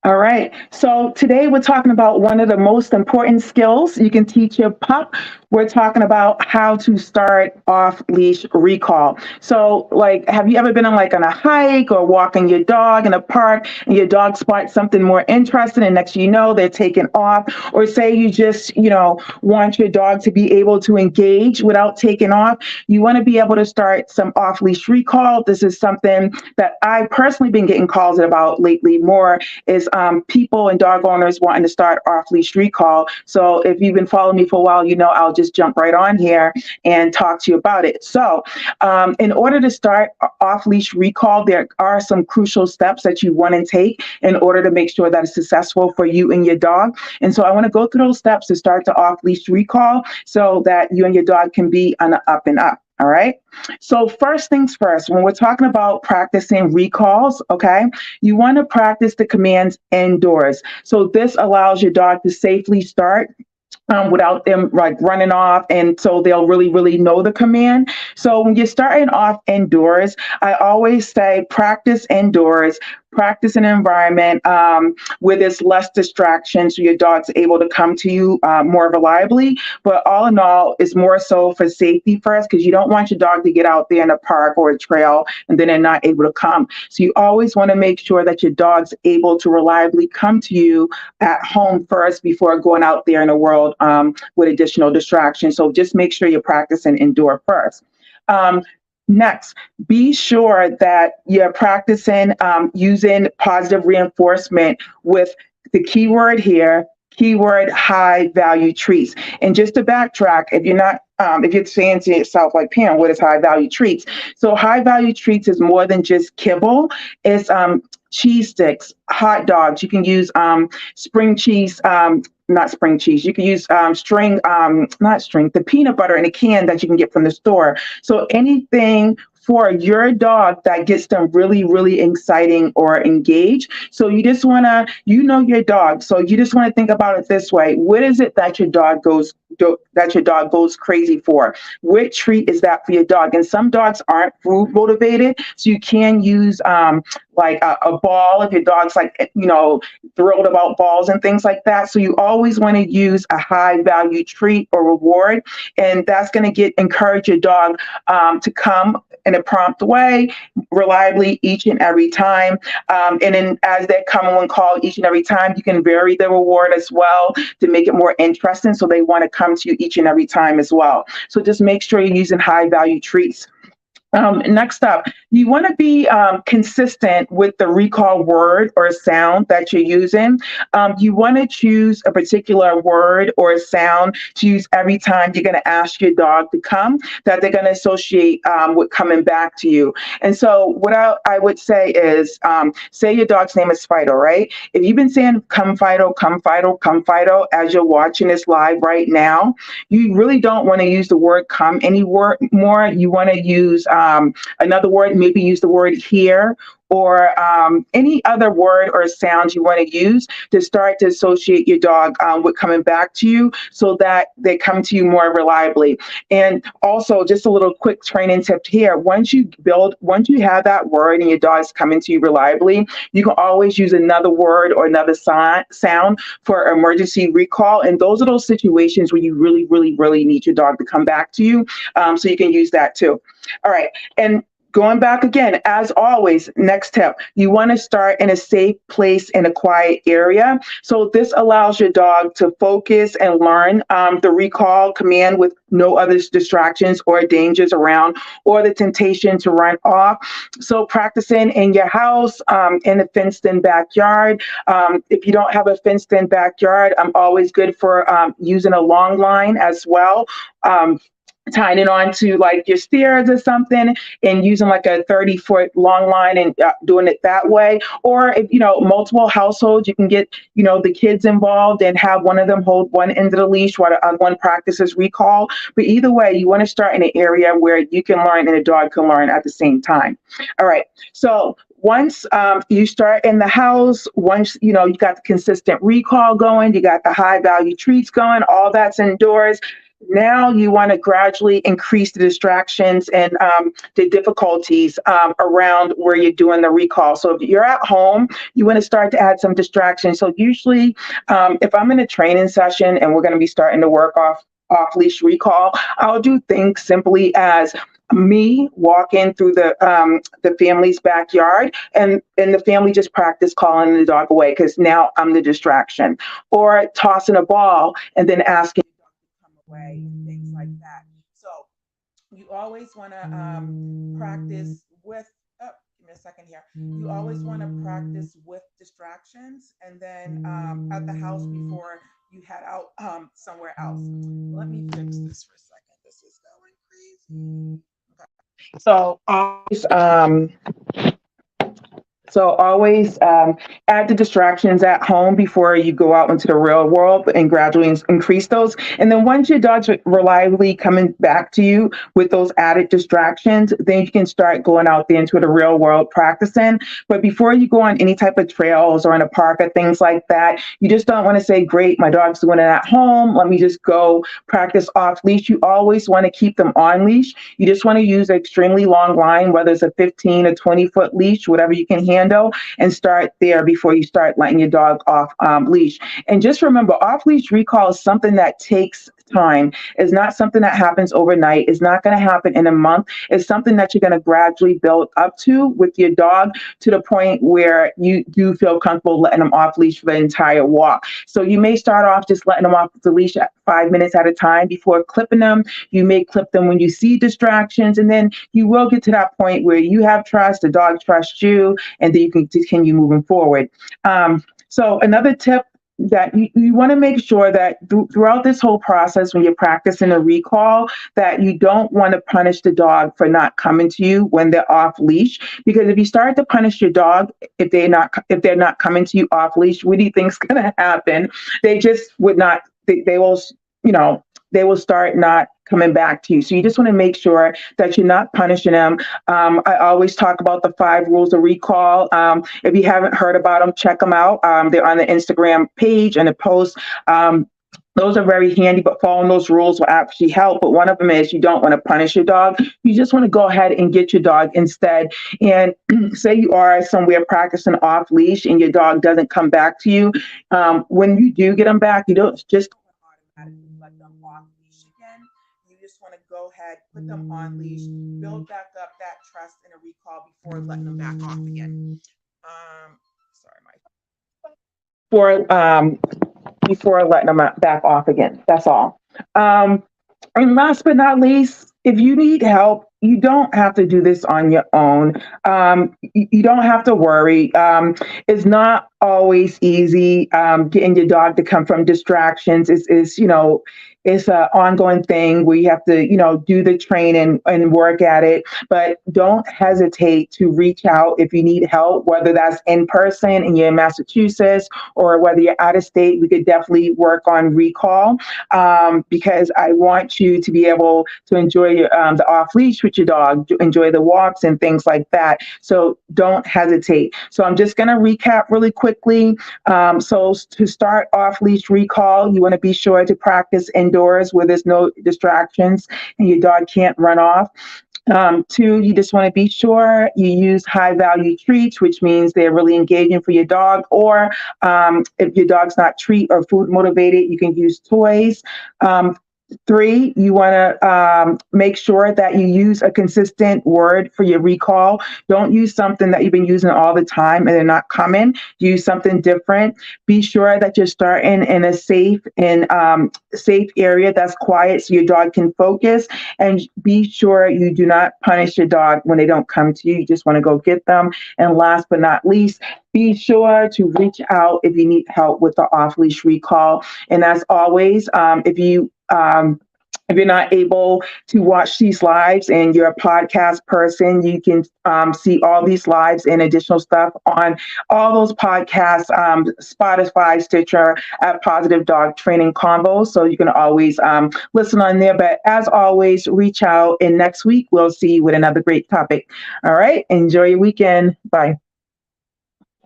All right. So today we're talking about one of the most important skills you can teach your pup. We're talking about how to start off leash recall. So, like, have you ever been on a hike or walking your dog in a park and your dog spots something more interesting and next you know they're taking off? Or say you just, want your dog to be able to engage without taking off. You want to be able to start some off leash recall. This is something that I personally been getting calls about lately more is people and dog owners wanting to start off leash recall. So if you've been following me for a while, I'll just jump right on here and talk to you about it. So in order to start off leash recall, there are some crucial steps that you want to take in order to make sure that it's successful for you and your dog. And so I want to go through those steps to start the off leash recall so that you and your dog can be on the up and up. All right. So first things first, when we're talking about practicing recalls, okay, you want to practice the commands indoors. So this allows your dog to safely start without them running off. And so they'll really, really know the command. So when you're starting off indoors, I always say practice indoors, practice an environment where there's less distraction so your dog's able to come to you more reliably. But all in all, it's more so for safety first because you don't want your dog to get out there in a park or a trail and then they're not able to come. So you always want to make sure that your dog's able to reliably come to you at home first before going out there in the world with additional distractions. So just make sure you're practicing indoor first. Next, be sure that you're practicing using positive reinforcement with the keyword here, keyword high value treats. And just to backtrack, if you're saying to yourself, like, Pam, what is high value treats? So high value treats is more than just kibble. It's cheese sticks, hot dogs. You can use spring cheese, not spring cheese. You can use the peanut butter in a can that you can get from the store. So anything for your dog that gets them really, really exciting or engaged. So you just want to, your dog. So you just want to think about it this way. What is it that your dog goes crazy for? What treat is that for your dog? And some dogs aren't food motivated. So you can use like a ball if your dog's thrilled about balls and things like that. So you always want to use a high value treat or reward. And that's going to encourage your dog to come in a prompt way, reliably each and every time. And then as they come on call each and every time, you can vary the reward as well to make it more interesting. So they want to come to you each and every time as well. So just make sure you're using high value treats. Next up, you want to be consistent with the recall word or sound that you're using. You want to choose a particular word or a sound to use every time you're going to ask your dog to come that they're going to associate with coming back to you. And so what I would say is, say your dog's name is Fido, right? If you've been saying come Fido, come Fido, come Fido as you're watching this live right now, you really don't want to use the word come anymore. You want to use another word, maybe use the word here or any other word or sound you want to use to start to associate your dog with coming back to you so that they come to you more reliably. And also just a little quick training tip here. Once you have that word and your dog's coming to you reliably, you can always use another word or another sound for emergency recall. And those are those situations where you really, really, really need your dog to come back to you. So you can use that too. All right. And going back again, as always, next tip, you want to start in a safe place in a quiet area. So this allows your dog to focus and learn the recall command with no other distractions or dangers around or the temptation to run off. So practicing in your house, in a fenced-in backyard. If you don't have a fenced-in backyard, I'm always good for using a long line as well. Tying it onto like your stairs or something and using like a 30-foot long line and doing it that way. Or if, multiple households, you can get, the kids involved and have one of them hold one end of the leash while the other one practices recall. But either way, you want to start in an area where you can learn and the dog can learn at the same time. All right. So once you start in the house, once, you got the consistent recall going, you got the high value treats going, all that's indoors. Now you want to gradually increase the distractions and the difficulties around where you're doing the recall. So if you're at home, you want to start to add some distractions. So usually, if I'm in a training session and we're going to be starting to work off leash recall, I'll do things simply as me walking through the family's backyard, and the family just practice calling the dog away because now I'm the distraction, or tossing a ball and then asking come away and things like that. So you always want to practice with. Oh, give me a second here. You always want to practice with distractions, and then at the house before you head out somewhere else. Let me fix this for a second. This is going crazy. So always add the distractions at home before you go out into the real world and gradually increase those. And then once your dog's reliably coming back to you with those added distractions, then you can start going out there into the real world practicing. But before you go on any type of trails or in a park or things like that, you just don't want to say, great, my dog's doing it at home. Let me just go practice off leash. You always want to keep them on leash. You just want to use an extremely long line, whether it's a 15 or 20-foot leash, whatever you can handle, and start there before you start letting your dog off leash. And just remember, off leash recall is something that takes time. It's not something that happens overnight. It's not going to happen in a month. It's something that you're going to gradually build up to with your dog to the point where you do feel comfortable letting them off leash for the entire walk. So you may start off just letting them off the leash at 5 minutes at a time before clipping them. You may clip them when you see distractions, and then you will get to that point where you have trust, the dog trusts you, and then you can continue moving forward. So another tip that you want to make sure that throughout this whole process, when you're practicing a recall, that you don't want to punish the dog for not coming to you when they're off leash. Because if you start to punish your dog if they're not coming to you off leash, what do you think's going to happen? They just would not. They will, they will start not coming back to you. So you just want to make sure that you're not punishing them. I always talk about the 5 rules of recall. If you haven't heard about them, check them out. They're on the Instagram page and the post. Those are very handy, but following those rules will actually help. But one of them is you don't want to punish your dog. You just want to go ahead and get your dog instead. And say you are somewhere practicing off leash and your dog doesn't come back to you. When you do get them back, you don't just automatically let them off leash again. You just want to go ahead, put them on leash, build back up that trust in a recall before letting them back off again. Sorry, Mike. Before letting them back off again. That's all. And last but not least, if you need help, you don't have to do this on your own. You don't have to worry. It's not always easy getting your dog to come from distractions. It's an ongoing thing where you have to, do the training and work at it. But don't hesitate to reach out if you need help, whether that's in person and you're in Massachusetts or whether you're out of state. We could definitely work on recall because I want you to be able to enjoy the off leash with your dog, enjoy the walks and things like that. So don't hesitate. So I'm just going to recap really quickly. So to start off leash recall, you want to be sure to practice indoors where there's no distractions and your dog can't run off. 2, you just want to be sure you use high value treats, which means they're really engaging for your dog. Or if your dog's not treat or food motivated, you can use toys. 3, you want to make sure that you use a consistent word for your recall. Don't use something that you've been using all the time and they're not coming. Use something different. Be sure that you're starting in a safe area that's quiet so your dog can focus. And be sure you do not punish your dog when they don't come to you. You just want to go get them. And last but not least, be sure to reach out if you need help with the off-leash recall. And as always, if you're not able to watch these lives and you're a podcast person, you can see all these lives and additional stuff on all those podcasts, Spotify, Stitcher, at Positive Dog Training Convos. So you can always listen on there. But as always, reach out. And next week, we'll see you with another great topic. All right. Enjoy your weekend. Bye.